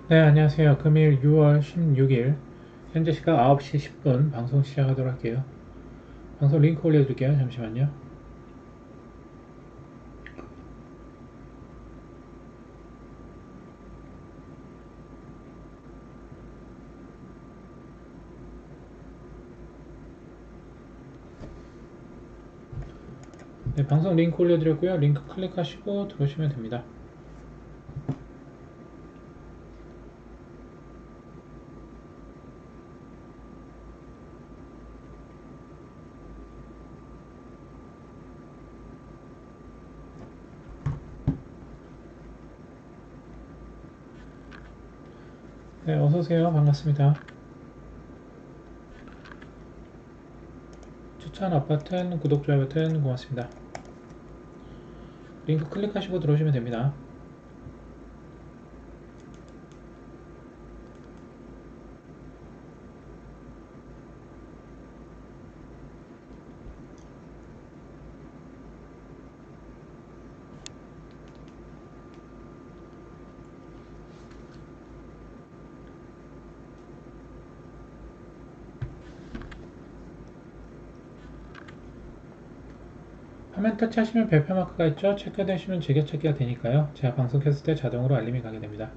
네, 안녕하세요. 금일 6월 16일 현재 시각 9시 10분 방송 시작하도록 할게요. 방송 링크 올려드릴게요. 잠시만요. 네, 방송 링크 올려드렸고요. 링크 클릭하시고 들어오시면 됩니다. 네, 어서오세요. 반갑습니다. 추천 아파트는 구독, 좋아요 버튼 고맙습니다. 링크 클릭하시고 들어오시면 됩니다. 화면 터치하시면 별표 마크가 있죠? 체크되시면 즐겨찾기가 되니까요. 제가 방송 켰을 때 자동으로 알림이 가게 됩니다.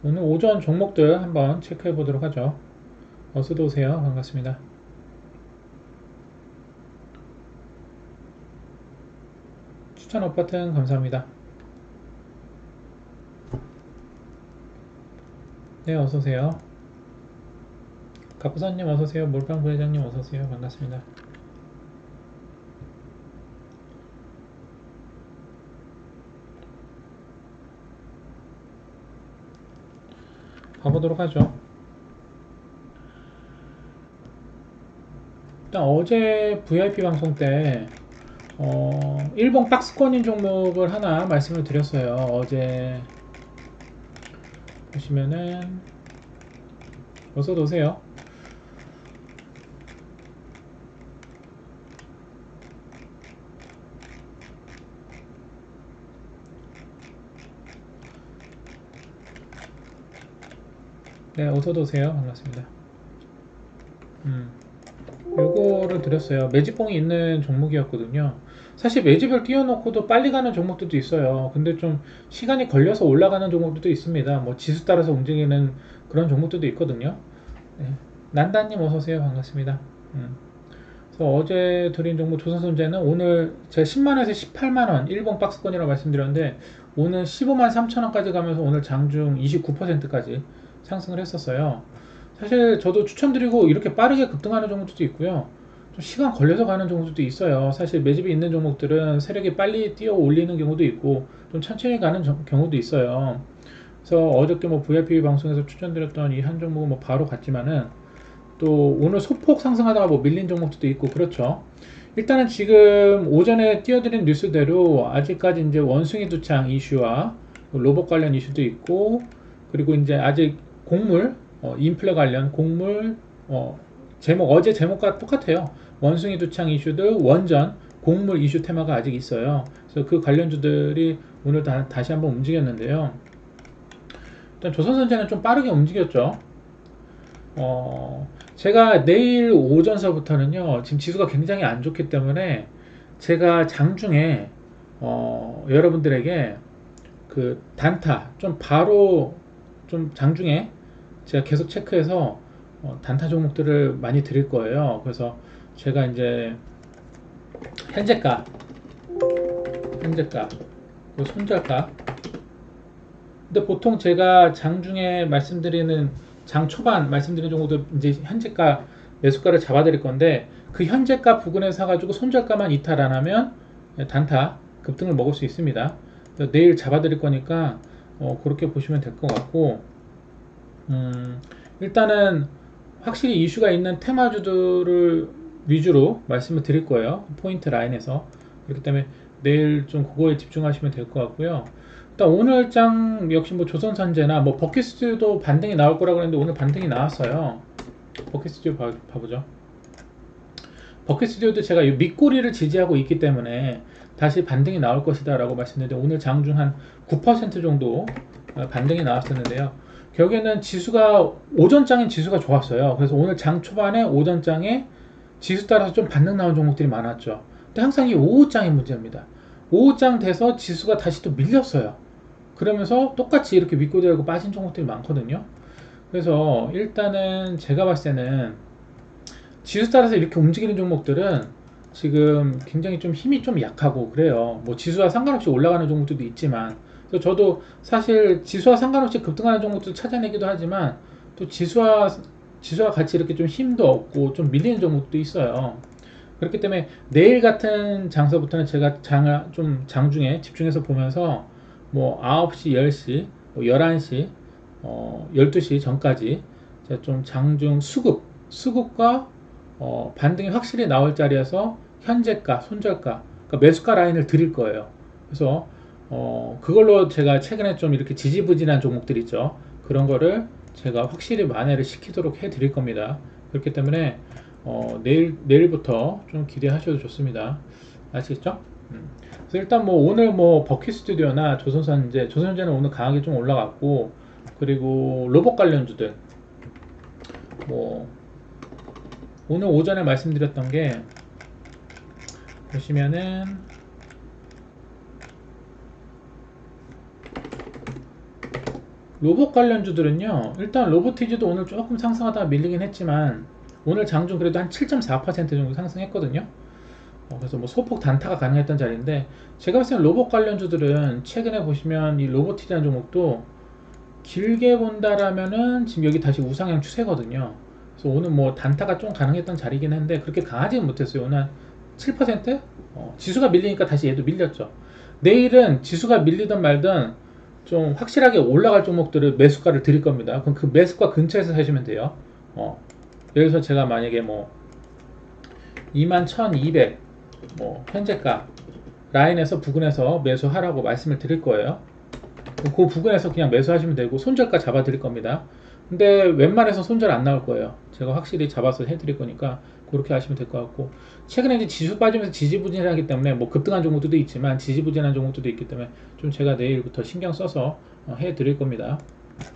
오늘 오전 종목들 한번 체크해 보도록 하죠. 어서도 오세요. 반갑습니다. 추천 오빠튼 감사합니다. 네, 어서오세요. 갑부사님 어서오세요. 몰빵 부회장님 어서오세요. 반갑습니다. 가보도록 하죠. 일단 어제 VIP 방송 때 일본 박스권인 종목을 하나 말씀을 드렸어요. 어제 보시면은 어서도 오세요. 네, 어서도 오세요. 반갑습니다. 요거를 드렸어요. 매집봉이 있는 종목이었거든요. 사실 매집을 띄워놓고도 빨리 가는 종목들도 있어요. 근데 좀 시간이 걸려서 올라가는 종목들도 있습니다. 뭐 지수 따라서 움직이는 그런 종목들도 있거든요. 네. 난다님 어서오세요. 반갑습니다. 그래서 어제 드린 종목 조선소재는 오늘 제가 10만원에서 18만원 일본 박스권이라고 말씀드렸는데 오늘 15만 3천원까지 가면서 오늘 장중 29%까지 상승을 했었어요. 사실 저도 추천드리고 이렇게 빠르게 급등하는 종목들도 있고요. 좀 시간 걸려서 가는 종목들도 있어요. 사실 매집이 있는 종목들은 세력이 빨리 뛰어 올리는 경우도 있고 좀 천천히 가는 경우도 있어요. 그래서 어저께 뭐 VIP 방송에서 추천드렸던 이 한 종목은 뭐 바로 갔지만은 또 오늘 소폭 상승하다가 뭐 밀린 종목들도 있고 그렇죠. 일단은 지금 오전에 띄워드린 뉴스대로 아직까지 이제 원숭이 두창 이슈와 로봇 관련 이슈도 있고 그리고 이제 아직 곡물 인플레 관련 곡물 제목 어제 제목과 똑같아요. 원숭이 두창 이슈들 원전 곡물 이슈 테마가 아직 있어요. 그래서 그 관련주들이 오늘 다시 한번 움직였는데요. 일단 조선선제는 좀 빠르게 움직였죠. 제가 내일 오전서부터는요, 지금 지수가 굉장히 안 좋기 때문에 제가 장중에, 여러분들에게 그 단타, 좀 바로 좀 장중에 제가 계속 체크해서 단타 종목들을 많이 드릴 거예요. 그래서 제가 이제 현재가, 현재가, 그 손절가, 근데 보통 제가 장중에 말씀드리는 장 초반 말씀드린 정도도 이제 현재가 매수가를 잡아드릴 건데 그 현재가 부근에 사가지고 손절가만 이탈 안 하면 단타 급등을 먹을 수 있습니다. 내일 잡아드릴 거니까 그렇게 보시면 될 것 같고 일단은 확실히 이슈가 있는 테마주들을 위주로 말씀을 드릴 거예요. 포인트 라인에서. 그렇기 때문에 내일 좀 그거에 집중하시면 될 것 같고요. 일단 오늘 장 역시 뭐 조선산제나 뭐 버킷스도 반등이 나올 거라고 했는데 오늘 반등이 나왔어요. 버킷스튜디오 봐보죠. 버킷스튜디오도 제가 이 밑꼬리를 지지하고 있기 때문에 다시 반등이 나올 것이다 라고 말씀드렸는데, 오늘 장중 한 9% 정도 반등이 나왔었는데요. 결국에는 지수가, 오전장인 지수가 좋았어요. 그래서 오늘 장 초반에 오전장에 지수 따라서 좀 반등 나온 종목들이 많았죠. 근데 항상 이 오후장이 문제입니다. 오후장 돼서 지수가 다시 또 밀렸어요. 그러면서 똑같이 이렇게 윗꼬리하고 빠진 종목들이 많거든요. 그래서 일단은 제가 봤을 때는 지수 따라서 이렇게 움직이는 종목들은 지금 굉장히 좀 힘이 좀 약하고 그래요. 뭐 지수와 상관없이 올라가는 종목들도 있지만, 그래서 저도 사실 지수와 상관없이 급등하는 종목도 찾아내기도 하지만, 또 지수와 같이 이렇게 좀 힘도 없고 좀 밀리는 종목도 있어요. 그렇기 때문에 내일 같은 장서부터는 제가 장중에 집중해서 보면서 뭐 9시, 10시, 뭐 11시, 12시 전까지 제가 좀 장중 수급과 반등이 확실히 나올 자리에서 현재가, 손절가, 그러니까 매수가 라인을 드릴 거예요. 그래서 그걸로 제가 최근에 좀 이렇게 지지부진한 종목들 있죠. 그런 거를 제가 확실히 만회를 시키도록 해 드릴 겁니다. 그렇기 때문에 내일부터 좀 기대하셔도 좋습니다. 아시겠죠? 그래서 일단 뭐 오늘 뭐 버킷 스튜디오나 조선현재는 오늘 강하게 좀 올라갔고, 그리고 로봇 관련주들 뭐 오늘 오전에 말씀드렸던 게, 보시면은 로봇 관련주들은요, 일단 로보티즈도 오늘 조금 상승하다가 밀리긴 했지만 오늘 장중 그래도 한 7.4% 정도 상승했거든요. 그래서 뭐 소폭 단타가 가능했던 자리인데, 제가 봤을 때 로봇 관련주들은 최근에 보시면 이 로보티즈라는 종목도 길게 본다라면은 지금 여기 다시 우상향 추세거든요. 그래서 오늘 뭐 단타가 좀 가능했던 자리긴 한데 그렇게 강하지는 못했어요. 오늘 한 7%? 지수가 밀리니까 다시 얘도 밀렸죠. 내일은 지수가 밀리든 말든 좀 확실하게 올라갈 종목들을 매수가를 드릴 겁니다. 그럼 그 매수가 근처에서 사시면 돼요. 예를 들어서 제가 만약에 뭐 21,200 뭐 현재가 라인에서 부근에서 매수하라고 말씀을 드릴 거예요. 그 부분에서 그냥 매수하시면 되고 손절가 잡아 드릴 겁니다. 근데 웬만해서 손절 안 나올 거예요. 제가 확실히 잡아서 해드릴 거니까 그렇게 하시면 될 것 같고, 최근에 이제 지수 빠지면서 지지부진하기 때문에 뭐 급등한 종목들도 있지만 지지부진한 종목들도 있기 때문에 좀 제가 내일부터 신경 써서 해드릴 겁니다.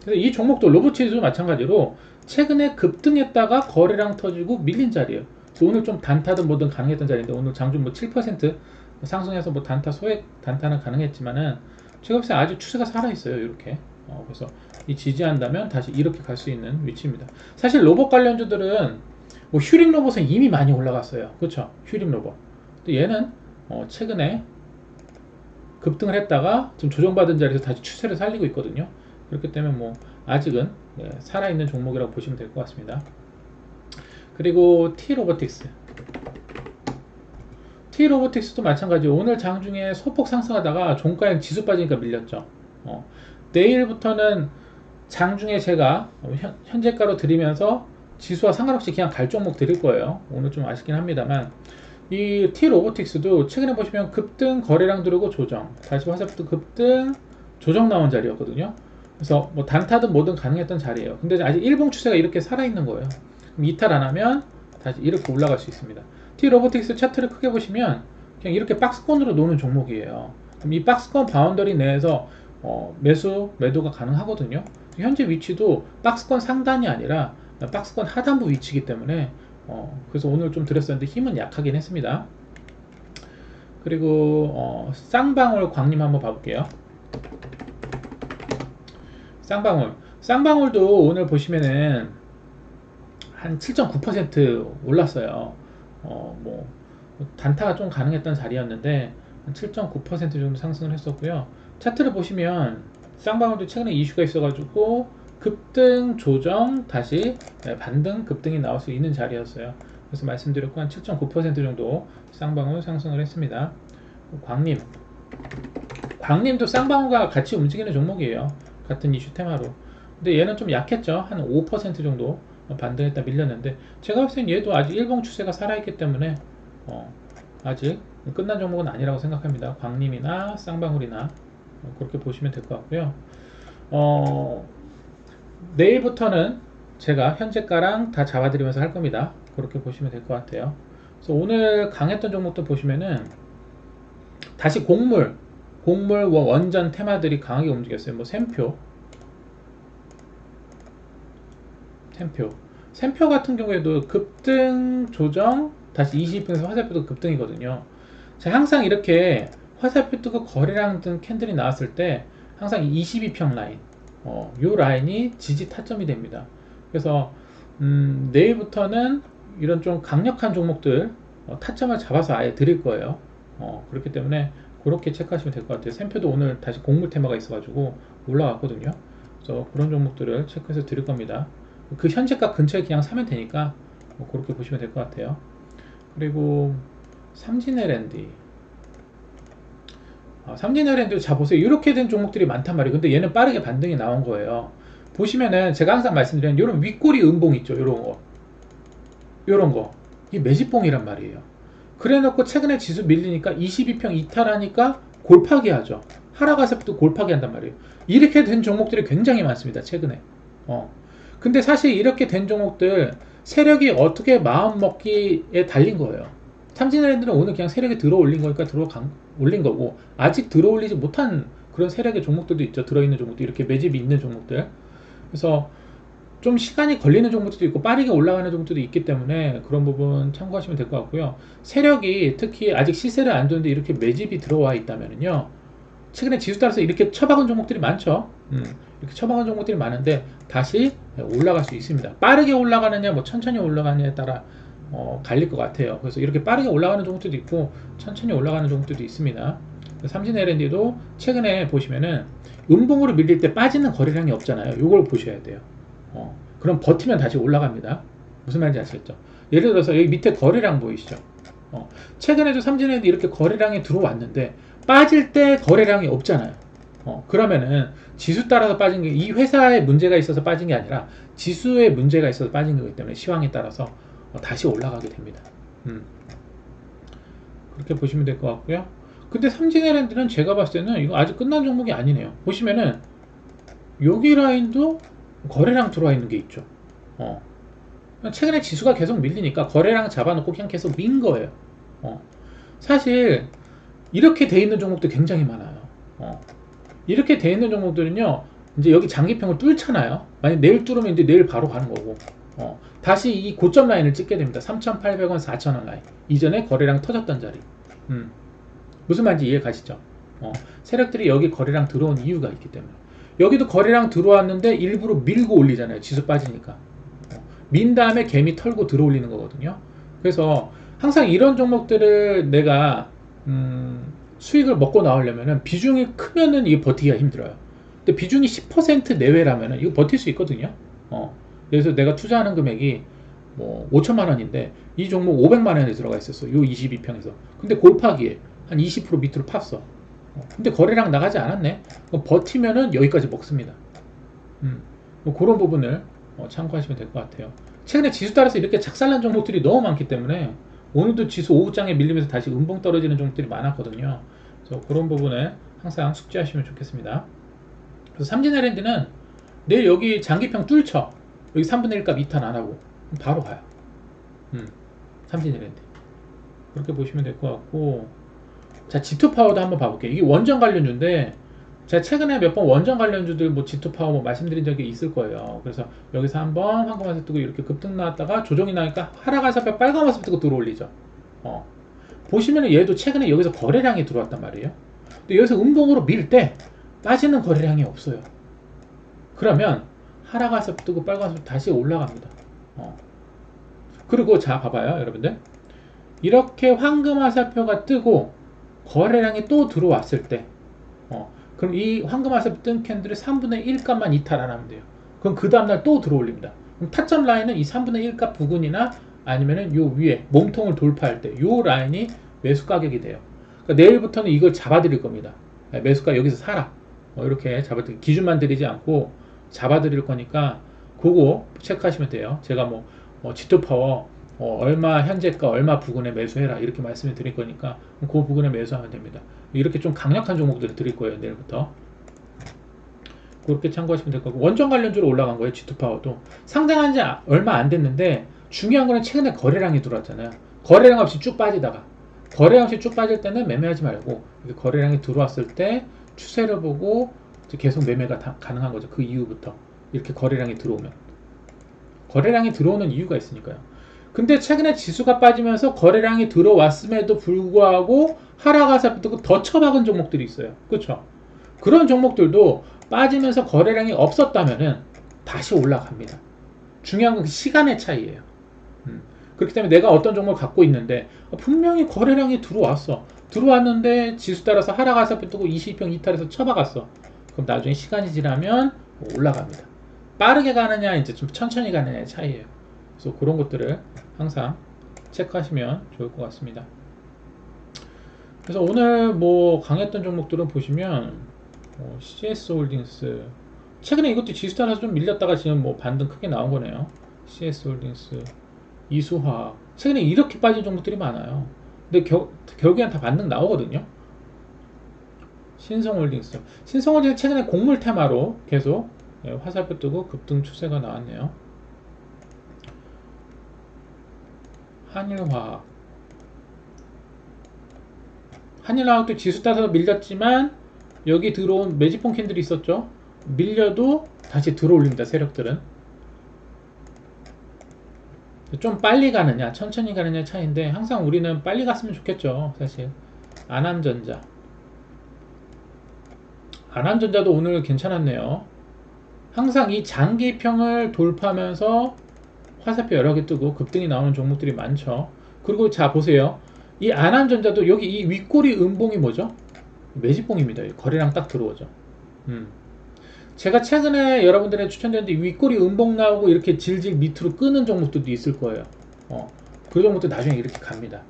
그래서 이 종목도 로보티즈도 마찬가지로 최근에 급등했다가 거래량 터지고 밀린 자리예요. 그래서 오늘 좀 단타든 뭐든 가능했던 자리인데 오늘 장중 뭐 7% 상승해서 뭐 단타 소액 단타는 가능했지만은 제가 봤을 때 아직 추세가 살아있어요. 이렇게. 그래서 이 지지한다면 다시 이렇게 갈 수 있는 위치입니다. 사실 로봇 관련주들은 뭐 휴림 로봇은 이미 많이 올라갔어요. 그렇죠? 휴림 로봇. 근데 얘는 최근에 급등을 했다가 지금 조정받은 자리에서 다시 추세를 살리고 있거든요. 그렇기 때문에 뭐 아직은 살아있는 종목이라고 보시면 될 것 같습니다. 그리고 T로보틱스도 마찬가지로 오늘 장중에 소폭 상승하다가 종가에 지수 빠지니까 밀렸죠. 내일부터는 장중에 제가 현재가로 드리면서 지수와 상관없이 그냥 갈 종목 드릴 거예요. 오늘 좀 아쉽긴 합니다만, 이 T로보틱스도 최근에 보시면 급등 거래량 들어오고 조정, 다시 화살부터 급등 조정 나온 자리였거든요. 그래서 뭐 단타든 뭐든 가능했던 자리예요. 근데 아직 일봉 추세가 이렇게 살아있는 거예요. 그럼 이탈 안 하면 다시 이렇게 올라갈 수 있습니다. T로보틱스 차트를 크게 보시면 그냥 이렇게 박스권으로 노는 종목이에요. 그럼 이 박스권 바운더리 내에서 매도가 가능하거든요. 현재 위치도 박스권 상단이 아니라 박스권 하단부 위치이기 때문에 그래서 오늘 좀 드렸었는데 힘은 약하긴 했습니다. 그리고 쌍방울 광림 한번 봐볼게요. 쌍방울도 오늘 보시면은 한 7.9% 올랐어요. 뭐 단타가 좀 가능했던 자리였는데 7.9% 정도 상승을 했었고요. 차트를 보시면 쌍방울도 최근에 이슈가 있어가지고 급등 조정 다시 반등 급등이 나올 수 있는 자리였어요. 그래서 말씀드렸고 한 7.9% 정도 쌍방울 상승을 했습니다. 광림도 쌍방울과 같이 움직이는 종목이에요. 같은 이슈 테마로. 근데 얘는 좀 약했죠. 한 5% 정도 반등했다 밀렸는데, 제가 봤을 땐 얘도 아직 일봉 추세가 살아있기 때문에 아직 끝난 종목은 아니라고 생각합니다. 광림이나 쌍방울이나 그렇게 보시면 될 것 같고요. 내일부터는 제가 현재가랑 다 잡아드리면서 할 겁니다. 그렇게 보시면 될 것 같아요. 그래서 오늘 강했던 종목도 보시면은 다시 곡물 원전 테마들이 강하게 움직였어요. 뭐 샘표 같은 경우에도 급등 조정 다시 20분에서 화살표도 급등이거든요. 자, 항상 이렇게 화살표 뜨고 거래량 등 캔들이 나왔을 때 항상 22평 라인, 요 라인이 지지 타점이 됩니다. 그래서 내일부터는 이런 좀 강력한 종목들 타점을 잡아서 아예 드릴 거예요. 그렇기 때문에 그렇게 체크하시면 될 것 같아요. 샘표도 오늘 다시 곡물 테마가 있어가지고 올라갔거든요. 그래서 그런 종목들을 체크해서 드릴 겁니다. 그 현재가 근처에 그냥 사면 되니까 그렇게 보시면 될 것 같아요. 그리고 삼진 L&D, 삼진 L&D 자 보세요. 이렇게 된 종목들이 많단 말이에요. 근데 얘는 빠르게 반등이 나온 거예요. 보시면은 제가 항상 말씀드리는 이런 윗꼬리 음봉 있죠. 요런 거 이게 매집봉이란 말이에요. 그래 놓고 최근에 지수 밀리니까 22평 이탈하니까 골파기 하죠. 하락하서부터 골파기 한단 말이에요. 이렇게 된 종목들이 굉장히 많습니다. 최근에. 근데 사실 이렇게 된 종목들 세력이 어떻게 마음 먹기에 달린 거예요. 삼진랜드는 오늘 그냥 세력이 들어 올린 거니까 올린 거고, 아직 들어 올리지 못한 그런 세력의 종목들도 있죠. 들어있는 종목들, 이렇게 매집이 있는 종목들. 그래서 좀 시간이 걸리는 종목들도 있고 빠르게 올라가는 종목들도 있기 때문에 그런 부분 참고하시면 될 것 같고요. 세력이 특히 아직 시세를 안 줬는데 이렇게 매집이 들어와 있다면요, 최근에 지수 따라서 이렇게 쳐박은 종목들이 많죠. 이렇게 쳐박은 종목들이 많은데 다시 올라갈 수 있습니다. 빠르게 올라가느냐 뭐 천천히 올라가느냐에 따라 갈릴 것 같아요. 그래서 이렇게 빠르게 올라가는 종목들도 있고 천천히 올라가는 종목들도 있습니다. 삼진 L&D도 최근에 보시면은 음봉으로 밀릴 때 빠지는 거래량이 없잖아요. 이걸 보셔야 돼요. 그럼 버티면 다시 올라갑니다. 무슨 말인지 아시겠죠? 예를 들어서 여기 밑에 거래량 보이시죠? 최근에도 삼진 L&D 이렇게 거래량이 들어왔는데 빠질 때 거래량이 없잖아요. 그러면은 지수 따라서 빠진 게 이 회사에 문제가 있어서 빠진 게 아니라 지수에 문제가 있어서 빠진 거기 때문에 시황에 따라서 다시 올라가게 됩니다. 그렇게 보시면 될 것 같고요. 근데 삼진LND는 제가 봤을 때는 이거 아직 끝난 종목이 아니네요. 보시면은 여기 라인도 거래량 들어와 있는 게 있죠. 최근에 지수가 계속 밀리니까 거래량 잡아놓고 그냥 계속 민 거예요. 사실 이렇게 돼 있는 종목도 굉장히 많아요. 이렇게 돼 있는 종목들은요, 이제 여기 장기평을 뚫잖아요. 만약 내일 뚫으면 이제 내일 바로 가는 거고, 다시 이 고점 라인을 찍게 됩니다. 3,800원, 4,000원 라인. 이전에 거래량 터졌던 자리. 무슨 말인지 이해 가시죠? 세력들이 여기 거래량 들어온 이유가 있기 때문에. 여기도 거래량 들어왔는데 일부러 밀고 올리잖아요. 지수 빠지니까. 민 다음에 개미 털고 들어 올리는 거거든요. 그래서 항상 이런 종목들을 내가 수익을 먹고 나오려면은 비중이 크면은 이게 버티기가 힘들어요. 근데 비중이 10% 내외라면은 이거 버틸 수 있거든요. 그래서 내가 투자하는 금액이 뭐 5천만 원인데 이 종목 500만 원에 들어가 있었어. 요 22평에서. 근데 골파기에 한 20% 밑으로 팠어. 근데 거래량 나가지 않았네. 버티면은 여기까지 먹습니다. 뭐 그런 부분을 참고하시면 될 것 같아요. 최근에 지수 따라서 이렇게 작살난 종목들이 너무 많기 때문에 오늘도 지수 오후장에 밀리면서 다시 음봉 떨어지는 종목들이 많았거든요. 그래서 그런 부분에 항상 숙지하시면 좋겠습니다. 그래서 삼진LND는 내일 여기 장기평 뚫죠. 여기 3분의 1 값 이탈 안 하고 바로 가요. 삼진LND 그렇게 보시면 될 것 같고, 자, G2파워도 한번 봐볼게요. 이게 원전 관련주인데 제가 최근에 몇 번 원전 관련주들 뭐 G2파워 뭐 말씀드린 적이 있을 거예요. 그래서 여기서 한번 황금화살 뜨고 이렇게 급등 나왔다가 조정이 나니까 하락화살표 빨간 화살표 뜨고 들어올리죠. 보시면은 얘도 최근에 여기서 거래량이 들어왔단 말이에요. 근데 여기서 음봉으로 밀 때 빠지는 거래량이 없어요. 그러면 하락화살표 뜨고 빨간 화살표 다시 올라갑니다. 그리고 자 봐봐요 여러분들, 이렇게 황금화살표가 뜨고 거래량이 또 들어왔을 때 그럼 이 황금화살표 뜬 캔들의 3분의 1 값만 이탈 안 하면 돼요. 그럼 그 다음날 또 들어올립니다. 그럼 타점 라인은 이 3분의 1 값 부근이나 아니면은 요 위에 몸통을 돌파할 때 요 라인이 매수 가격이 돼요. 그러니까 내일부터는 이걸 잡아드릴 겁니다. 매수가 여기서 사라. 이렇게 잡아드릴, 기준만 드리지 않고 잡아드릴 거니까 그거 체크하시면 돼요. 제가 뭐 G2파워 얼마 현재가 얼마 부근에 매수해라 이렇게 말씀을 드릴 거니까 그 부근에 매수하면 됩니다. 이렇게 좀 강력한 종목들을 드릴 거예요 내일부터. 그렇게 참고하시면 될 거고, 원전 관련주로 올라간 거예요. G2파워도 상장한 지 얼마 안 됐는데, 중요한 거는 최근에 거래량이 들어왔잖아요. 거래량 없이 쭉 빠지다가, 거래량 없이 쭉 빠질 때는 매매하지 말고, 이렇게 거래량이 들어왔을 때 추세를 보고 이제 계속 매매가 가능한 거죠. 그 이후부터 이렇게 거래량이 들어오면, 거래량이 들어오는 이유가 있으니까요. 근데 최근에 지수가 빠지면서 거래량이 들어왔음에도 불구하고 하락하서 더 처박은 종목들이 있어요. 그렇죠? 그런 종목들도 빠지면서 거래량이 없었다면은 다시 올라갑니다. 중요한 건 시간의 차이예요. 그렇기 때문에 내가 어떤 종목을 갖고 있는데 분명히 거래량이 들어왔어. 들어왔는데 지수 따라서 하락하서 뜨고 20평 이탈해서 쳐박았어. 그럼 나중에 시간이 지나면 올라갑니다. 빠르게 가느냐 이제 좀 천천히 가느냐의 차이예요. 그래서 그런 것들을 항상 체크하시면 좋을 것 같습니다. 그래서 오늘 뭐 강했던 종목들은 보시면 CS홀딩스 최근에 이것도 지수 따라서 좀 밀렸다가 지금 뭐 반등 크게 나온 거네요. CS홀딩스, 이수화학 최근에 이렇게 빠진 종목들이 많아요. 근데 결국엔 다 반등 나오거든요. 신성홀딩스 최근에 곡물 테마로 계속 화살표 뜨고 급등 추세가 나왔네요. 한일화학도 지수 따라서 밀렸지만 여기 들어온 매집봉 캔들이 있었죠. 밀려도 다시 들어올립니다. 세력들은 좀 빨리 가느냐 천천히 가느냐 차이인데 항상 우리는 빨리 갔으면 좋겠죠. 사실 안암전자도 오늘 괜찮았네요. 항상 이 장기평을 돌파하면서 화살표 여러 개 뜨고 급등이 나오는 종목들이 많죠. 그리고 자 보세요. 이 안암전자도 여기 이 윗꼬리 음봉이 뭐죠? 매집봉입니다. 거래량 딱 들어오죠. 제가 최근에 여러분들에게 추천드렸는데 윗꼬리 음봉 나오고 이렇게 질질 밑으로 끄는 종목들도 있을 거예요. 그 종목도 나중에 이렇게 갑니다.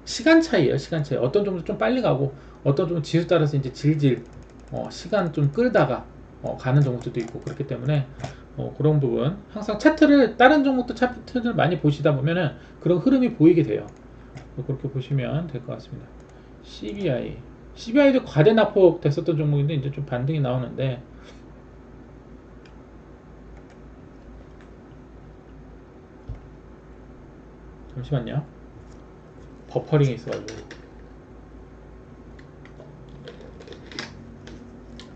시간 차이에요. 시간 차이. 어떤 종목도 좀 빨리 가고 어떤 종목 지수 따라서 이제 질질 시간 좀 끌다가 가는 종목들도 있고 그렇기 때문에 그런 부분 항상 차트를 다른 종목도 차트를 많이 보시다 보면은 그런 흐름이 보이게 돼요. 그렇게 보시면 될 것 같습니다. CBI도 과대 낙폭 됐었던 종목인데 이제 좀 반등이 나오는데 잠시만요. 버퍼링이 있어가지고.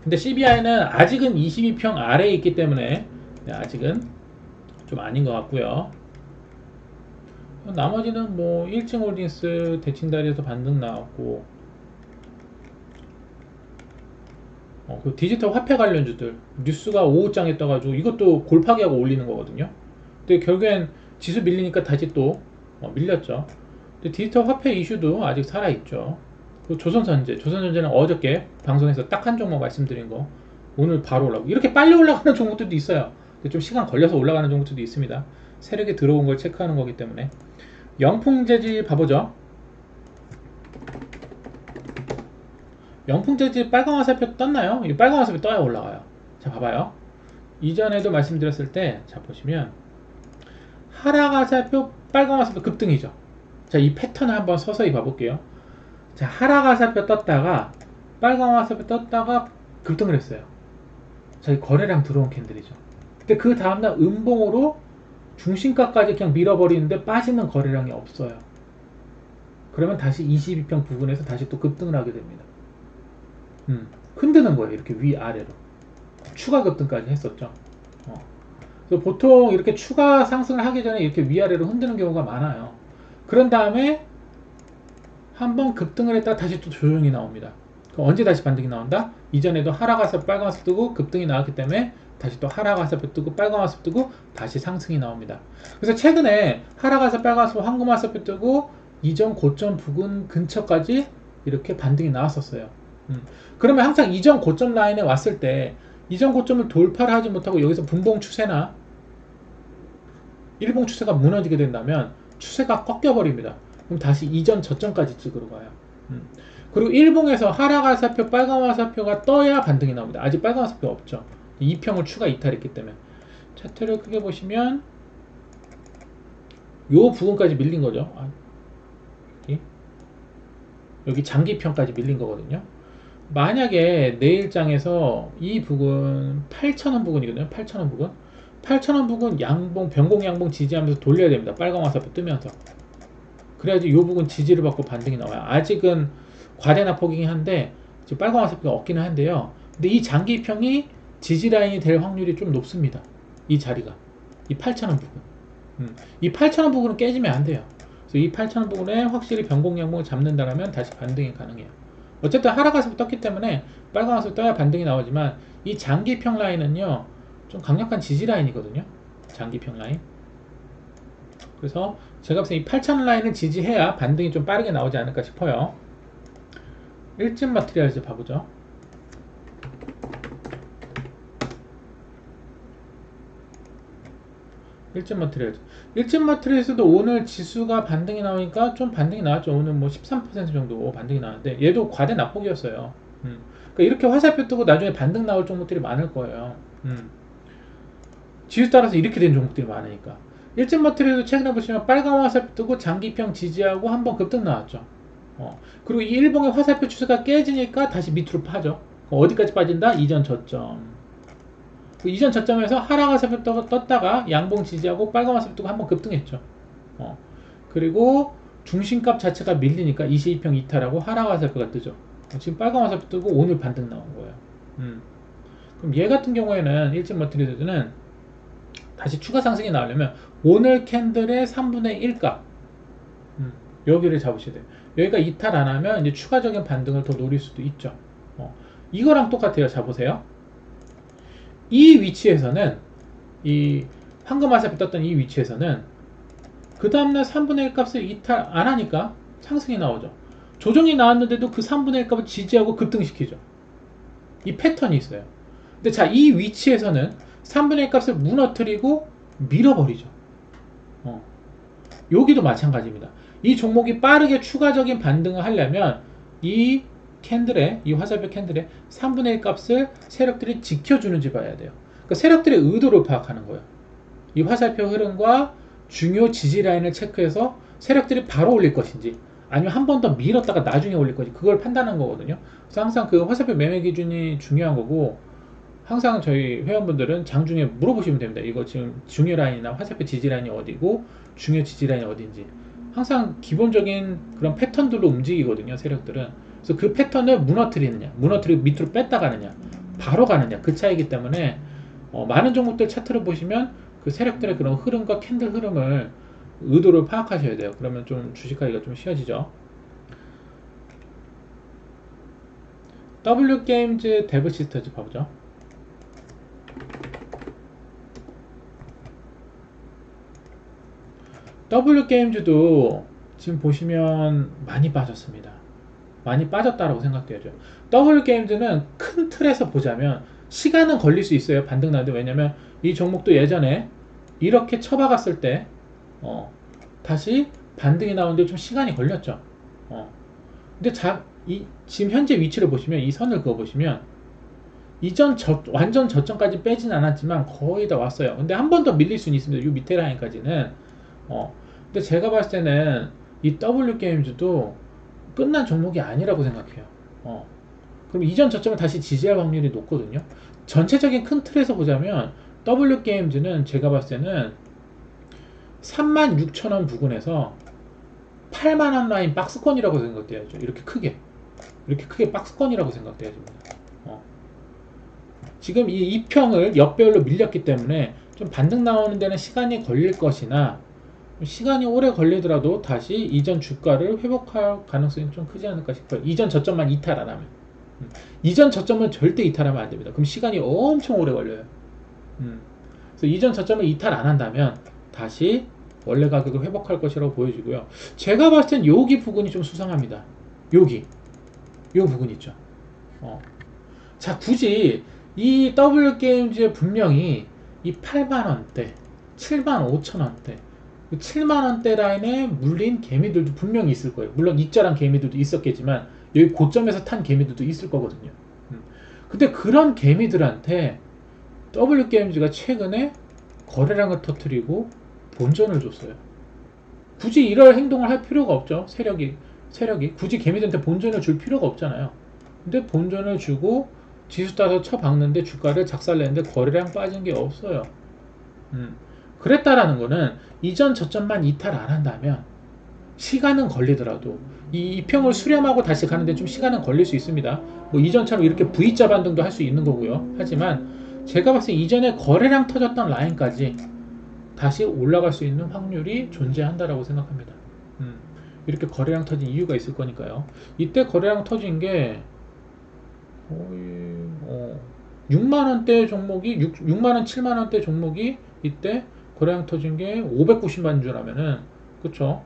근데 CBI는 아직은 22평 아래에 있기 때문에 아직은 좀 아닌 것 같고요. 나머지는 뭐 일층홀딩스 대칭다리에서 반등 나왔고 그 디지털 화폐 관련주들 뉴스가 오후장에 떠가지고 이것도 골파기하고 올리는 거거든요. 근데 결국엔 지수 밀리니까 다시 또 밀렸죠. 근데 디지털 화폐 이슈도 아직 살아있죠. 조선전자는 어저께 방송에서 딱 한 종목 말씀드린 거 오늘 바로 올라오고 이렇게 빨리 올라가는 종목들도 있어요. 근데 좀 시간 걸려서 올라가는 종목들도 있습니다. 세력이 들어온 걸 체크하는 거기 때문에 영풍재질 봐보죠. 영풍재질 빨간 화살표 떴나요? 이 빨간 화살표 떠야 올라가요. 자 봐봐요. 이전에도 말씀드렸을 때 자 보시면 하락 화살표 빨간 화살표 급등이죠. 자 이 패턴을 한번 서서히 봐볼게요. 자 하락 화살표 떴다가 빨간 화살표 떴다가 급등을 했어요. 자 이 거래량 들어온 캔들이죠. 근데 그 다음날 음봉으로 중심가까지 그냥 밀어버리는데 빠지는 거래량이 없어요. 그러면 다시 22평 부근에서 다시 또 급등을 하게 됩니다. 흔드는 거예요. 이렇게 위아래로 추가 급등까지 했었죠. 그래서 보통 이렇게 추가 상승을 하기 전에 이렇게 위아래로 흔드는 경우가 많아요. 그런 다음에 한번 급등을 했다가 다시 또 조정이 나옵니다. 그럼 언제 다시 반등이 나온다? 이전에도 하락 화살표 빨간 화살표 뜨고 급등이 나왔기 때문에 다시 또 하락 화살표 뜨고 빨간 화살표 뜨고 다시 상승이 나옵니다. 그래서 최근에 하락 화살표 빨간 화살표 황금 화살표 뜨고 이전 고점 부근 근처까지 이렇게 반등이 나왔었어요. 그러면 항상 이전 고점 라인에 왔을 때 이전 고점을 돌파를 하지 못하고 여기서 분봉 추세나 일봉 추세가 무너지게 된다면 추세가 꺾여버립니다. 그럼 다시 이전 저점까지 찍으러 가요. 그리고 일봉에서 하락 화살표 빨간 화살표가 떠야 반등이 나옵니다. 아직 빨간 화살표 없죠. 2평을 추가 이탈했기 때문에. 차트를 크게 보시면 요 부분까지 밀린 거죠. 여기 장기평까지 밀린 거거든요. 만약에 내일장에서 이 부근 8,000원 부근이거든요. 8,000원 부근. 8,000원 부근 양봉, 변공 양봉 지지하면서 돌려야 됩니다. 빨간 화살표 뜨면서. 그래야지 이 부분 지지를 받고 반등이 나와요. 아직은 과대낙폭이긴 한데 지금 빨간 화살표가 없기는 한데요. 근데 이 장기평이 지지라인이 될 확률이 좀 높습니다. 이 자리가. 이 8,000원 부분. 이 8,000원 부분은 깨지면 안 돼요. 그래서 이 8,000원 부분에 확실히 변공 양봉을 잡는다면 다시 반등이 가능해요. 어쨌든 하락화살표 떴기 때문에 빨간 화살표 떠야 반등이 나오지만 이 장기평 라인은요 좀 강력한 지지 라인이거든요. 장기평 라인. 그래서 제가 봤을 때 이 8,000원 라인을 지지해야 반등이 좀 빠르게 나오지 않을까 싶어요. 일진 마트리얼즈 봐보죠. 일진 마트리얼즈도 오늘 지수가 반등이 나오니까 좀 반등이 나왔죠. 오늘 뭐 13% 정도 반등이 나왔는데 얘도 과대 낙폭이었어요. 그러니까 이렇게 화살표 뜨고 나중에 반등 나올 종목들이 많을 거예요. 지수 따라서 이렇게 된 종목들이 많으니까. 일진 마트리얼도 최근에 보시면 빨간 화살표 뜨고 장기평 지지하고 한번 급등 나왔죠. 그리고 이 일봉의 화살표 추세가 깨지니까 다시 밑으로 파죠. 어디까지 빠진다? 이전 저점. 그 이전 저점에서 하락 화살표 떴다가 양봉 지지하고 빨간 화살표 뜨고 한번 급등했죠. 그리고 중심값 자체가 밀리니까 22평 이탈하고 하락 화살표가 뜨죠. 지금 빨간 화살표 뜨고 오늘 반등 나온 거예요. 그럼 얘 같은 경우에는 일진 머트리드는 다시 추가 상승이 나오려면 오늘 캔들의 3분의 1값 여기를 잡으셔야 돼요. 여기가 이탈 안 하면 이제 추가적인 반등을 더 노릴 수도 있죠. 이거랑 똑같아요. 자 보세요. 이 위치에서는 이 황금 화살표 떴던 이 위치에서는 그 다음날 3분의 1 값을 이탈 안 하니까 상승이 나오죠. 조정이 나왔는데도 그 3분의 1 값을 지지하고 급등시키죠. 이 패턴이 있어요. 근데 자, 이 위치에서는 3분의 1 값을 무너뜨리고 밀어버리죠. 여기도 마찬가지입니다. 이 종목이 빠르게 추가적인 반등을 하려면 이 캔들에, 이 화살표 캔들에 3분의 1 값을 세력들이 지켜주는지 봐야 돼요. 그러니까 세력들의 의도를 파악하는 거예요. 이 화살표 흐름과 중요 지지 라인을 체크해서 세력들이 바로 올릴 것인지 아니면 한 번 더 밀었다가 나중에 올릴 것인지 그걸 판단하는 거거든요. 그래서 항상 그 화살표 매매 기준이 중요한 거고 항상 저희 회원분들은 장중에 물어보시면 됩니다. 이거 지금 중요 라인이나 화살표 지지 라인이 어디고 중요 지지 라인이 어딘지 항상 기본적인 그런 패턴들로 움직이거든요. 세력들은. 그래서 그 패턴을 무너뜨리느냐, 무너뜨리고 밑으로 뺐다 가느냐, 바로 가느냐 그 차이기 때문에 많은 종목들 차트를 보시면 그 세력들의 그런 흐름과 캔들 흐름을 의도를 파악하셔야 돼요. 그러면 좀 주식하기가 좀 쉬워지죠. W게임즈 데브시스터즈 봐보죠. W게임즈도 지금 보시면 많이 빠졌습니다. 많이 빠졌다라고 생각돼야죠. W게임즈는 큰 틀에서 보자면 시간은 걸릴 수 있어요. 반등 나는데 왜냐면 이 종목도 예전에 이렇게 쳐박았을 때 다시 반등이 나오는데 좀 시간이 걸렸죠. 근데 지금 현재 위치를 보시면 이 선을 그어보시면 이전 완전 저점까지 빼진 않았지만 거의 다 왔어요. 근데 한 번 더 밀릴 수는 있습니다. 이 밑에 라인까지는. 근데 제가 봤을 때는 이 W게임즈도 끝난 종목이 아니라고 생각해요. 그럼 이전 저점을 다시 지지할 확률이 높거든요. 전체적인 큰 틀에서 보자면 W게임즈는 제가 봤을 때는 36,000원 부근에서 8만원 라인 박스권이라고 생각돼야죠. 이렇게 크게 박스권이라고 생각돼야죠. 지금 이 2평을 역배열로 밀렸기 때문에 좀 반등 나오는 데는 시간이 걸릴 것이나 시간이 오래 걸리더라도 다시 이전 주가를 회복할 가능성이 좀 크지 않을까 싶어요. 이전 저점만 이탈 안 하면. 이전 저점은 절대 이탈하면 안 됩니다. 그럼 시간이 엄청 오래 걸려요. 그래서 이전 저점을 이탈 안 한다면 다시 원래 가격을 회복할 것이라고 보여지고요. 제가 봤을 땐 여기 부분이 좀 수상합니다. 요 부분 있죠. 자, 굳이 이 W게임즈에 분명히 이 8만원대, 75,000원대 7만원대 라인에 물린 개미들도 분명히 있을 거예요. 물론 입절한 개미들도 있었겠지만 여기 고점에서 탄 개미들도 있을 거거든요. 근데 그런 개미들한테 W게임즈가 최근에 거래량을 터뜨리고 본전을 줬어요. 굳이 이럴 행동을 할 필요가 없죠. 세력이 굳이 개미들한테 본전을 줄 필요가 없잖아요. 근데 본전을 주고 지수 따서 쳐박는데 주가를 작살내는데 거래량 빠진 게 없어요. 음. 그랬다라는 거는 이전 저점만 이탈 안 한다면 시간은 걸리더라도 이 이평을 수렴하고 다시 가는데 좀 시간은 걸릴 수 있습니다. 뭐 이전처럼 이렇게 V자 반등도 할 수 있는 거고요. 하지만 제가 봤을 때 이전에 거래량 터졌던 라인까지 다시 올라갈 수 있는 확률이 존재한다라고 생각합니다. 이렇게 거래량 터진 이유가 있을 거니까요. 이때 거래량 터진 게 거의 6만원대 종목이 6만원 7만원대 종목이 이때 거래량 터진 게 590만 주라면은 그쵸,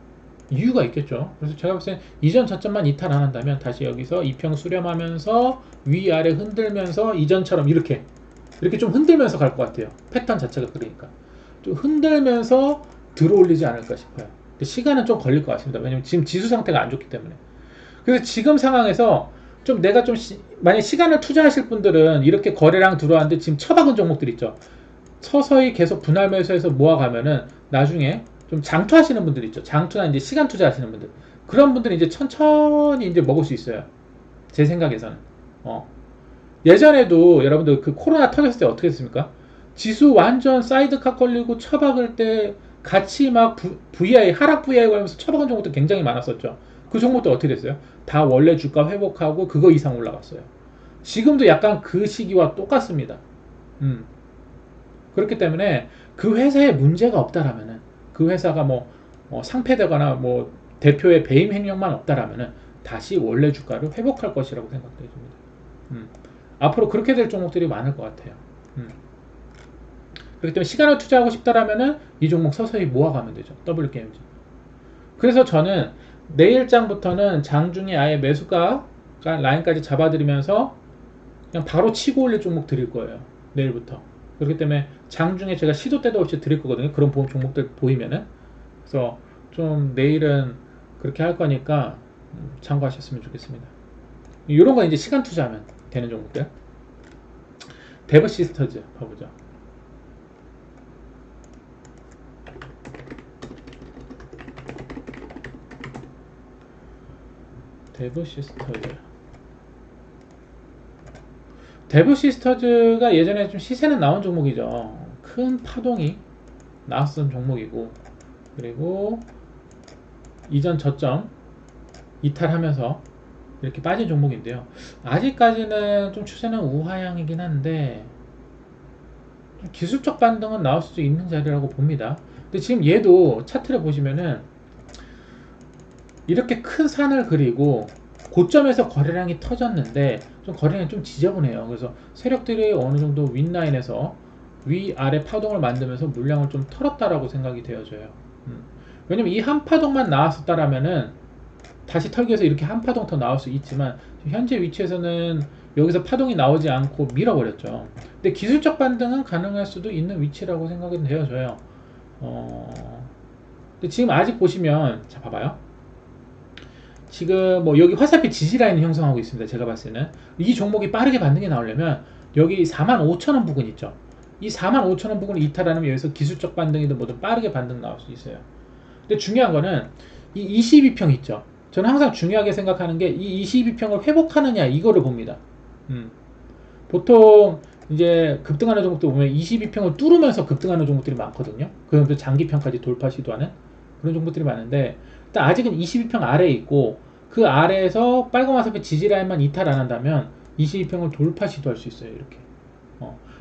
이유가 있겠죠. 그래서 제가 봤을 때 이전 저점만 이탈 안 한다면 다시 여기서 이평 수렴하면서 위아래 흔들면서 이전처럼 이렇게 좀 흔들면서 갈 것 같아요. 패턴 자체가 그러니까 좀 흔들면서 들어올리지 않을까 싶어요. 근데 시간은 좀 걸릴 것 같습니다. 왜냐면 지금 지수 상태가 안 좋기 때문에. 그래서 지금 상황에서 좀 내가 좀 만약 시간을 투자하실 분들은 이렇게 거래량 들어왔는데 지금 처박은 종목들 있죠. 서서히 계속 분할 매수해서 모아가면은 나중에 좀 장투하시는 분들 있죠. 장투나 이제 시간 투자하시는 분들. 그런 분들은 이제 천천히 이제 먹을 수 있어요. 제 생각에서는. 예전에도 여러분들 그 코로나 터졌을 때 어떻게 했습니까? 지수 완전 사이드카 걸리고 처박을 때 같이 막 VI, 하락 VI 걸면서 처박은 종목도 굉장히 많았었죠. 그 종목도 어떻게 됐어요? 다 원래 주가 회복하고 그거 이상 올라갔어요. 지금도 약간 그 시기와 똑같습니다. 음. 그렇기 때문에 그 회사에 문제가 없다라면은 그 회사가 뭐 상폐되거나 뭐 대표의 배임 행령만 없다라면은 다시 원래 주가를 회복할 것이라고 생각됩니다. 앞으로 그렇게 될 종목들이 많을 것 같아요. 그렇기 때문에 시간을 투자하고 싶다라면은 이 종목 서서히 모아가면 되죠. W게임즈. 그래서 저는 내일장부터는 장중에 아예 매수가 라인까지 잡아드리면서 그냥 바로 치고 올릴 종목 드릴 거예요. 내일부터. 그렇기 때문에 장중에 제가 시도 때도 없이 드릴 거거든요. 그런 종목들 보이면은. 그래서 좀 내일은 그렇게 할 거니까 참고하셨으면 좋겠습니다. 이런 건 이제 시간 투자하면 되는 종목들. 데브 시스터즈 봐보죠. 데브 시스터즈. 데브 시스터즈가 예전에 좀 시세는 나온 종목이죠. 큰 파동이 나왔던 종목이고, 그리고 이전 저점 이탈하면서 이렇게 빠진 종목인데요. 아직까지는 좀 추세는 우하향이긴 한데 좀 기술적 반등은 나올 수도 있는 자리라고 봅니다. 근데 지금 얘도 차트를 보시면은 이렇게 큰 산을 그리고 고점에서 거래량이 터졌는데 좀 거래량이 좀 지저분해요. 그래서 세력들이 어느 정도 윗라인에서 위아래 파동을 만들면서 물량을 좀 털었다라고 생각이 되어져요. 왜냐면 이 한 파동만 나왔었다라면은 다시 털기 위해서 이렇게 한 파동 더 나올 수 있지만 현재 위치에서는 여기서 파동이 나오지 않고 밀어버렸죠. 근데 기술적 반등은 가능할 수도 있는 위치라고 생각이 되어져요. 근데 지금 아직 보시면 자 봐봐요. 지금 뭐 여기 화살표 지지 라인을 형성하고 있습니다. 제가 봤을 때는 이 종목이 빠르게 반등이 나오려면 여기 45,000원 부근 있죠. 이 45,000원 부근을 이탈하면 여기서 기술적 반등이든 뭐든 빠르게 반등 나올 수 있어요. 근데 중요한 거는 이 22평 있죠. 저는 항상 중요하게 생각하는 게 이 22평을 회복하느냐 이거를 봅니다. 보통 이제 급등하는 종목들 보면 22평을 뚫으면서 급등하는 종목들이 많거든요. 그러면서 장기평까지 돌파 시도하는 그런 종목들이 많은데 일단 아직은 22평 아래에 있고 그 아래에서 빨간 화살표 지지라인만 이탈 안 한다면 22평을 돌파 시도할 수 있어요. 이렇게.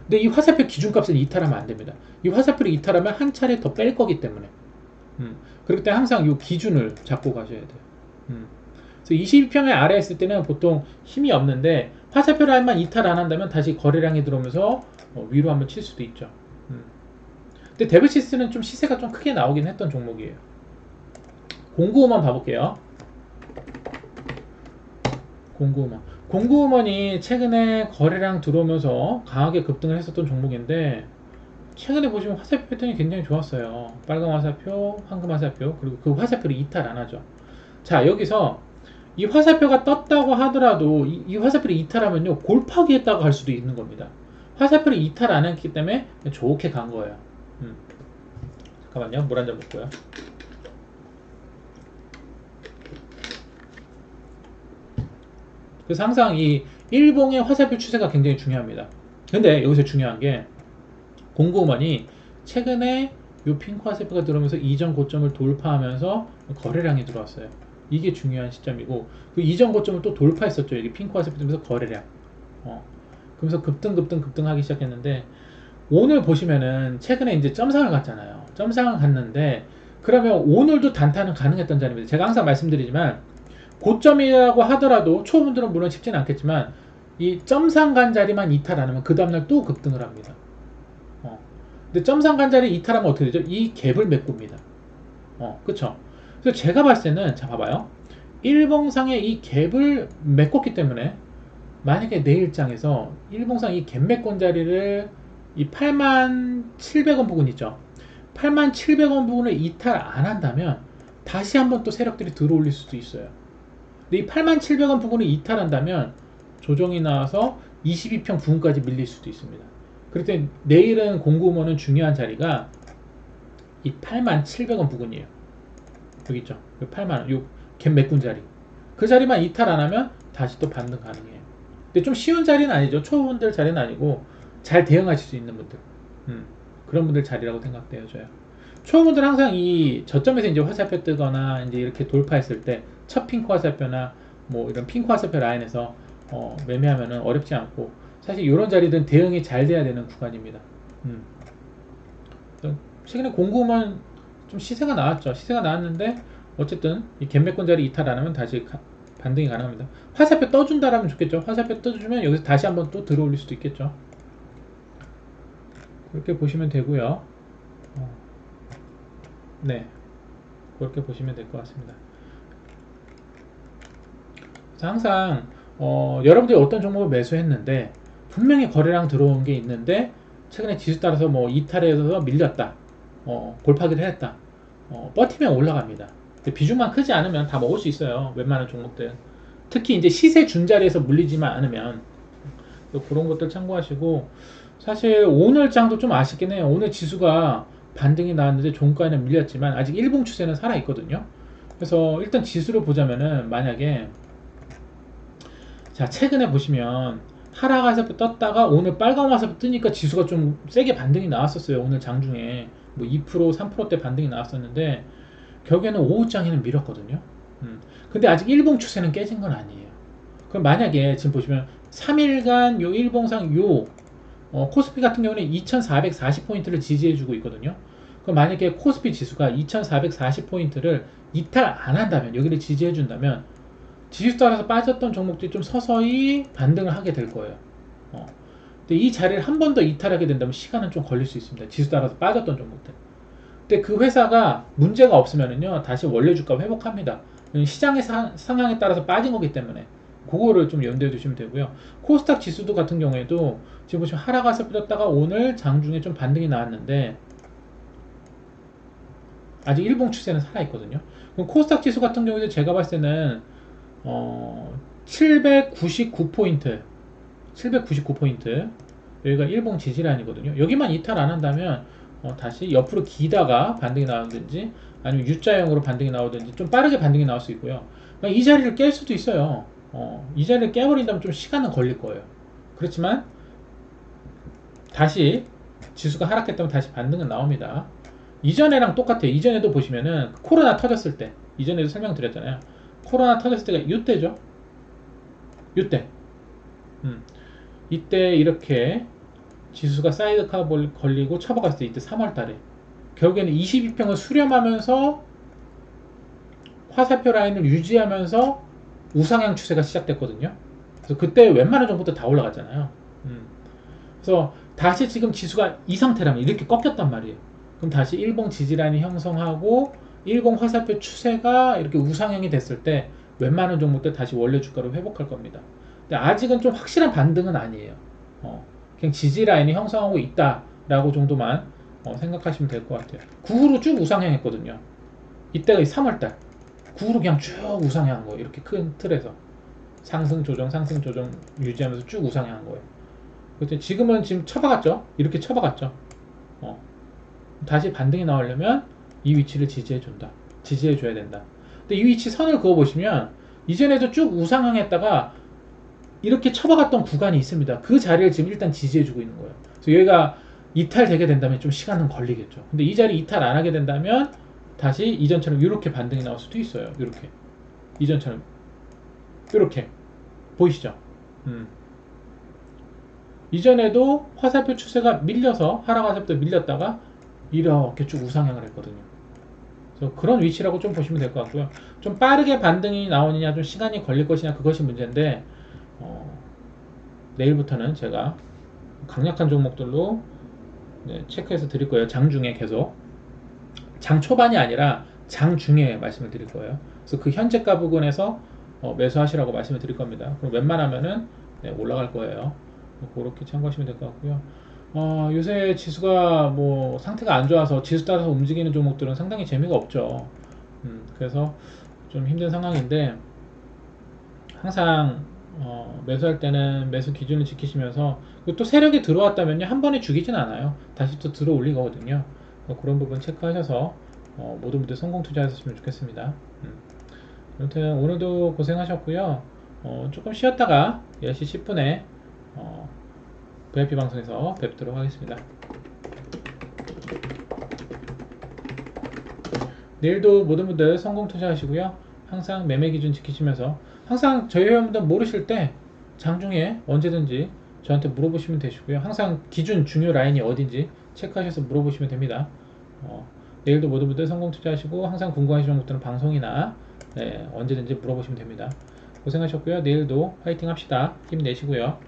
근데 이 화살표 기준값을 이탈하면 안 됩니다. 이 화살표를 이탈하면 한 차례 더 뺄 거기 때문에. 그렇기 때문에 항상 이 기준을 잡고 가셔야 돼요. 그래서 22평의 아래에 있을 때는 보통 힘이 없는데 화살표 라인만 이탈 안 한다면 다시 거래량이 들어오면서 위로 한번 칠 수도 있죠. 근데 데브시스는 좀 시세가 좀 크게 나오긴 했던 종목이에요. 0950만 봐볼게요. 0950만. 0950만이 최근에 거래량 들어오면서 강하게 급등을 했었던 종목인데 최근에 보시면 화살표 패턴이 굉장히 좋았어요. 빨간 화살표, 황금 화살표, 그리고 그 화살표를 이탈 안 하죠. 자, 여기서 이 화살표가 떴다고 하더라도 이 화살표를 이탈하면요 골파기 했다고 할 수도 있는 겁니다. 화살표를 이탈 안 했기 때문에 좋게 간 거예요. 잠깐만요, 물 한 잔 먹고요. 그래서 항상 이 일봉의 화살표 추세가 굉장히 중요합니다. 근데 여기서 중요한 게 공구먼이 최근에 요 핑크 화살표가 들어오면서 이전 고점을 돌파하면서 거래량이 들어왔어요. 이게 중요한 시점이고 그 이전 고점을 또 돌파했었죠. 이게 핑크 화살표 들면서 거래량. 그러면서 급등하기 시작했는데 오늘 보시면은 최근에 이제 점상을 갔잖아요. 점상을 갔는데 그러면 오늘도 단타는 가능했던 자리입니다. 제가 항상 말씀드리지만 고점이라고 하더라도 초보분들은 물론 쉽지는 않겠지만 이 점상 간 자리만 이탈 안 하면 그 다음날 또 급등을 합니다. 근데 점상 간 자리 이탈하면 어떻게 되죠? 이 갭을 메꿉니다. 그쵸? 그래서 제가 봤을 때는 자 봐봐요. 일봉상의 이 갭을 메꿨기 때문에 만약에 내일장에서 일봉상 이 갭 메꾼 자리를 이 87,000원 부근 있죠. 87,000원 부근을 이탈 안 한다면 다시 한번 또 세력들이 들어올릴 수도 있어요. 근데 이 87,000원 부근을 이탈한다면 조정이 나와서 22평 부근까지 밀릴 수도 있습니다. 그럴 때 내일은 공구먼은 중요한 자리가 이 87,000원 부근이에요. 여기 있죠. 8만원, 요 갭 메꾼 자리. 그 자리만 이탈 안 하면 다시 또 반등 가능해요. 근데 좀 쉬운 자리는 아니죠. 초보분들 자리는 아니고 잘 대응하실 수 있는 분들. 그런 분들 자리라고 생각되어져요. 초보분들은 항상 이 저점에서 이제 화살표 뜨거나 이제 이렇게 돌파했을 때 첫 핑크 화살표나 뭐 이런 핑크 화살표 라인에서 매매하면은 어렵지 않고 사실 이런 자리들은 대응이 잘 돼야 되는 구간입니다. 최근에 공구만 좀 시세가 나왔죠. 시세가 나왔는데 어쨌든 이 갭매권 자리 이탈 안 하면 다시 반등이 가능합니다. 화살표 떠준다라면 좋겠죠. 화살표 떠주면 여기서 다시 한번 또 들어올릴 수도 있겠죠. 그렇게 보시면 되고요. 네, 그렇게 보시면 될 것 같습니다. 그래서 항상 여러분들이 어떤 종목을 매수했는데 분명히 거래량 들어온 게 있는데 최근에 지수 따라서 뭐 이탈해서 밀렸다, 골파기를 했다, 버티면 올라갑니다. 비중만 크지 않으면 다 먹을 수 있어요. 웬만한 종목들. 특히 이제 시세 준 자리에서 물리지만 않으면 그런 것들 참고하시고 사실 오늘 장도 좀 아쉽긴 해요. 오늘 지수가 반등이 나왔는데 종가에는 밀렸지만 아직 일봉 추세는 살아 있거든요. 그래서 일단 지수를 보자면은 만약에 자 최근에 보시면 하락 화살표 떴다가 오늘 빨간 화살표 뜨니까 지수가 좀 세게 반등이 나왔었어요. 오늘 장중에 뭐 2% 3%대 반등이 나왔었는데 결국에는 오후장에는 밀었거든요. 근데 아직 일봉 추세는 깨진 건 아니에요. 그럼 만약에 지금 보시면 3일간 요 일봉상 요 코스피 같은 경우는 2440포인트를 지지해주고 있거든요. 그럼 만약에 코스피 지수가 2440포인트를 이탈 안 한다면 여기를 지지해준다면 지수 따라서 빠졌던 종목들이 좀 서서히 반등을 하게 될 거예요. 근데 이 자리를 한 번 더 이탈하게 된다면 시간은 좀 걸릴 수 있습니다. 지수 따라서 빠졌던 종목들. 근데 그 회사가 문제가 없으면은요 다시 원래 주가 회복합니다. 시장의 상황에 따라서 빠진 거기 때문에 그거를 좀 염두에 두시면 되고요. 코스닥 지수도 같은 경우에도 지금 보시면 하락 화살표 떴다가 오늘 장중에 좀 반등이 나왔는데 아직 일봉 추세는 살아있거든요. 그럼 코스닥 지수 같은 경우에도 제가 봤을 때는 799포인트 799포인트 여기가 일봉 지지라인이거든요. 여기만 이탈 안 한다면 다시 옆으로 기다가 반등이 나오든지 아니면 U자형으로 반등이 나오든지 좀 빠르게 반등이 나올 수 있고요. 이 자리를 깰 수도 있어요. 이 자리를 깨버린다면 좀 시간은 걸릴 거예요. 그렇지만 다시 지수가 하락했다면 다시 반등은 나옵니다. 이전에랑 똑같아요. 이전에도 보시면은 코로나 터졌을 때 이전에도 설명드렸잖아요. 코로나 터졌을 때가 이때죠. 이때 이때 이렇게 지수가 사이드카 걸리고 쳐박았을 때 이때 3월달에 결국에는 22평을 수렴하면서 화살표 라인을 유지하면서 우상향 추세가 시작됐거든요. 그래서 그때 웬만한 종목들 다 올라갔잖아요. 그래서 다시 지금 지수가 이 상태라면 이렇게 꺾였단 말이에요. 그럼 다시 일봉 지지라인이 형성하고 일봉 화살표 추세가 이렇게 우상향이 됐을 때 웬만한 종목들 다시 원래 주가로 회복할 겁니다. 근데 아직은 좀 확실한 반등은 아니에요. 그냥 지지라인이 형성하고 있다라고 정도만 생각하시면 될 것 같아요. 그 후로 쭉 우상향했거든요. 이때가 3월달 그 후로 그냥 쭉 우상향한 거예요. 이렇게 큰 틀에서 상승 조정 유지하면서 쭉 우상향한 거예요. 그래서 지금은 지금 쳐박았죠. 이렇게 쳐박았죠. 다시 반등이 나오려면 이 위치를 지지해준다. 지지해줘야 된다. 근데 이 위치 선을 그어보시면 이전에도 쭉 우상향했다가 이렇게 쳐박았던 구간이 있습니다. 그 자리를 지금 일단 지지해주고 있는 거예요. 그래서 여기가 이탈되게 된다면 좀 시간은 걸리겠죠. 근데 이 자리 이탈 안 하게 된다면 다시 이전처럼 이렇게 반등이 나올 수도 있어요. 이렇게 이전처럼 이렇게 보이시죠? 이전에도 화살표 추세가 밀려서 하락 화살표 밀렸다가 이렇게 쭉 우상향을 했거든요. 그래서 그런 위치라고 좀 보시면 될 것 같고요. 좀 빠르게 반등이 나오느냐 좀 시간이 걸릴 것이냐 그것이 문제인데 내일부터는 제가 강력한 종목들로 체크해서 드릴 거예요. 장중에 계속 장 초반이 아니라 장중에 말씀을 드릴 거예요. 그래서 그 현재가 부근에서 매수하시라고 말씀을 드릴 겁니다. 그럼 웬만하면은 올라갈 거예요. 그렇게 참고하시면 될 것 같고요. 요새 지수가 뭐 상태가 안 좋아서 지수 따라서 움직이는 종목들은 상당히 재미가 없죠. 그래서 좀 힘든 상황인데 항상 매수할 때는 매수 기준을 지키시면서 또 세력이 들어왔다면요 한 번에 죽이진 않아요. 다시 또 들어 올리거든요. 그런 부분 체크하셔서 모두 모두 성공 투자하셨으면 좋겠습니다. 아무튼 오늘도 고생하셨고요. 조금 쉬었다가 10시 10분에 VIP 방송에서 뵙도록 하겠습니다. 내일도 모두 모두 성공 투자하시고요. 항상 매매 기준 지키시면서 항상 저희 회원분들 모르실 때 장중에 언제든지 저한테 물어보시면 되시고요. 항상 기준 중요 라인이 어딘지 체크하셔서 물어보시면 됩니다. 내일도 모두 모두 성공 투자하시고 항상 궁금하신 것들은 방송이나 언제든지 물어보시면 됩니다. 고생하셨고요. 내일도 화이팅 합시다. 힘내시고요.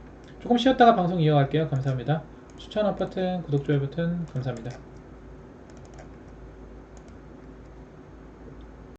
조금 쉬었다가 방송 이어갈게요. 감사합니다. 추천 버튼, 구독, 좋아요 버튼 감사합니다.